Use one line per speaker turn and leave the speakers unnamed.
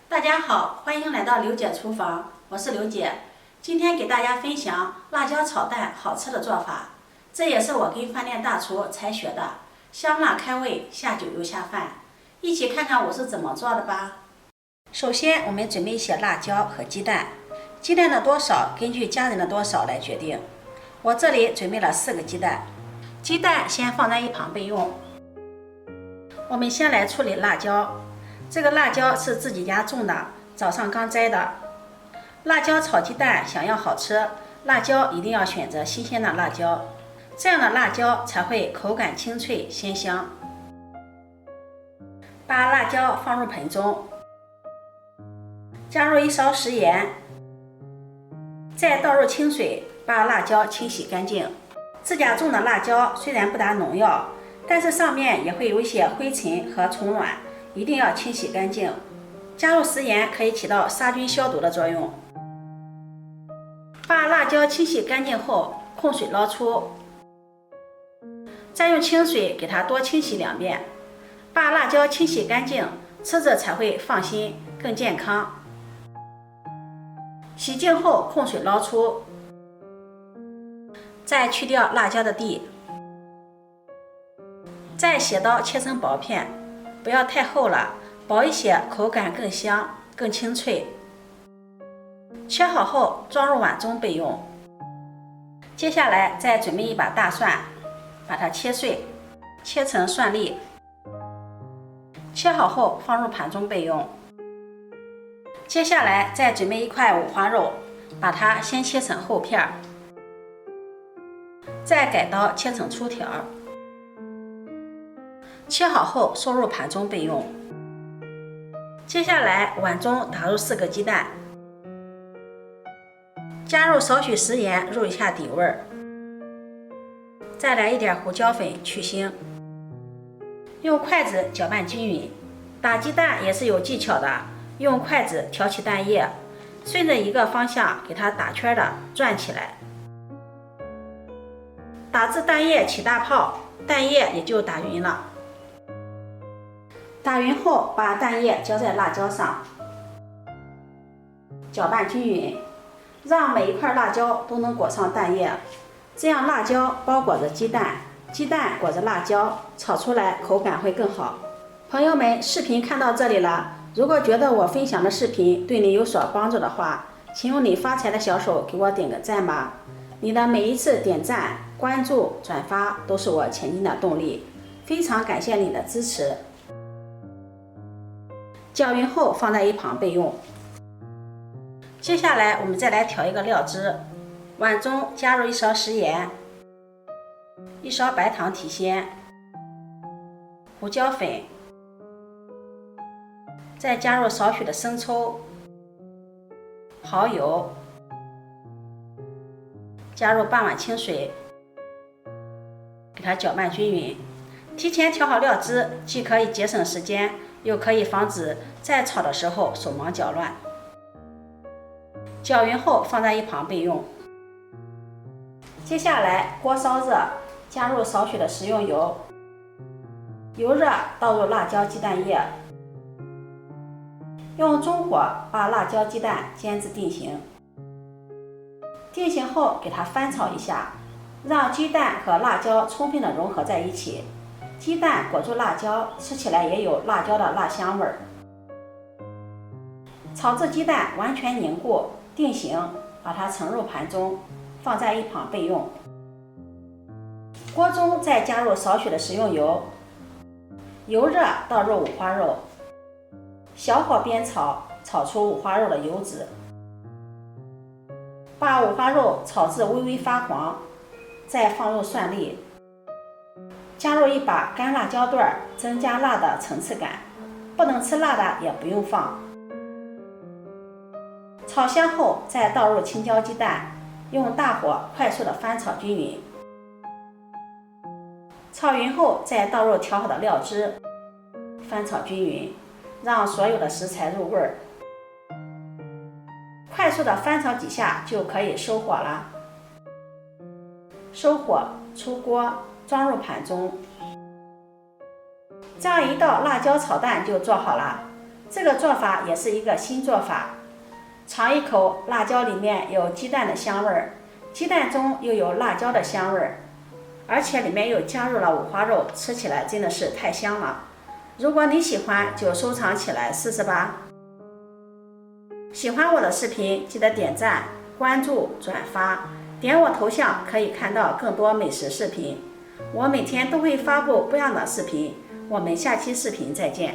大家好，欢迎来到刘姐厨房，我是刘姐。今天给大家分享辣椒炒蛋好吃的做法，这也是我跟饭店大厨才学的，香辣开胃，下酒又下饭。一起看看我是怎么做的吧。首先，我们准备一些辣椒和鸡蛋，鸡蛋的多少根据家人的多少来决定。我这里准备了4个鸡蛋，鸡蛋先放在一旁备用。我们先来处理辣椒。这个辣椒是自己家种的，早上刚摘的。辣椒炒鸡蛋想要好吃，辣椒一定要选择新鲜的辣椒，这样的辣椒才会口感清脆鲜香。把辣椒放入盆中，加入1勺食盐，再倒入清水，把辣椒清洗干净。自家种的辣椒虽然不打农药，但是上面也会有一些灰尘和虫卵，一定要清洗干净。加入食盐可以起到杀菌消毒的作用。把辣椒清洗干净后，控水捞出，再用清水给它多清洗2遍。把辣椒清洗干净，吃着才会放心，更健康。洗净后控水捞出，再去掉辣椒的蒂，再斜刀切成薄片，不要太厚了，薄一些口感更香更清脆。切好后装入碗中备用。接下来再准备一把大蒜，把它切碎，切成蒜粒，切好后放入盘中备用。接下来再准备1块五花肉，把它先切成厚片，再改刀切成粗条，切好后收入盘中备用。接下来碗中打入4个鸡蛋，加入少许食盐入一下底味儿，再来一点胡椒粉去腥，用筷子搅拌均匀。打鸡蛋也是有技巧的，用筷子挑起蛋液，顺着一个方向给它打圈的转起来，打至蛋液起大泡，蛋液也就打匀了。打匀后，把蛋液浇在辣椒上，搅拌均匀，让每一块辣椒都能裹上蛋液，这样辣椒包裹着鸡蛋，鸡蛋裹着辣椒，炒出来口感会更好。朋友们，视频看到这里了，如果觉得我分享的视频对你有所帮助的话，请用你发财的小手给我点个赞吧。你的每一次点赞、关注、转发都是我前进的动力，非常感谢你的支持。搅匀后放在一旁备用。接下来我们再来调一个料汁，碗中加入1勺食盐，1勺白糖提鲜，胡椒粉，再加入少许的生抽、蚝油，加入半碗清水，给它搅拌均匀。提前调好料汁，既可以节省时间，又可以防止在炒的时候手忙脚乱。搅匀后放在一旁备用。接下来锅烧热，加入少许的食用油，油热倒入辣椒鸡蛋液，用中火把辣椒鸡蛋煎至定型。定型后给它翻炒一下，让鸡蛋和辣椒充分的融合在一起。鸡蛋裹住辣椒，吃起来也有辣椒的辣香味儿。炒至鸡蛋完全凝固定型，把它盛入盘中，放在一旁备用。锅中再加入少许的食用油，油热倒入五花肉，小火煸炒，炒出五花肉的油脂。把五花肉炒至微微发黄，再放入蒜粒，加入1把干辣椒段，增加辣的层次感，不能吃辣的也不用放。炒香后再倒入青椒鸡蛋，用大火快速的翻炒均匀。炒匀后再倒入调好的料汁，翻炒均匀，让所有的食材入味儿。快速的翻炒几下就可以收火了。收火出锅，装入盘中。这样一道辣椒炒蛋就做好了。这个做法也是一个新做法。尝一口，辣椒里面有鸡蛋的香味儿，鸡蛋中又有辣椒的香味儿，而且里面又加入了五花肉，吃起来真的是太香了。如果你喜欢，就收藏起来试试吧。喜欢我的视频，记得点赞、关注、转发，点我头像可以看到更多美食视频。我每天都会发布不一样的视频，我们下期视频再见。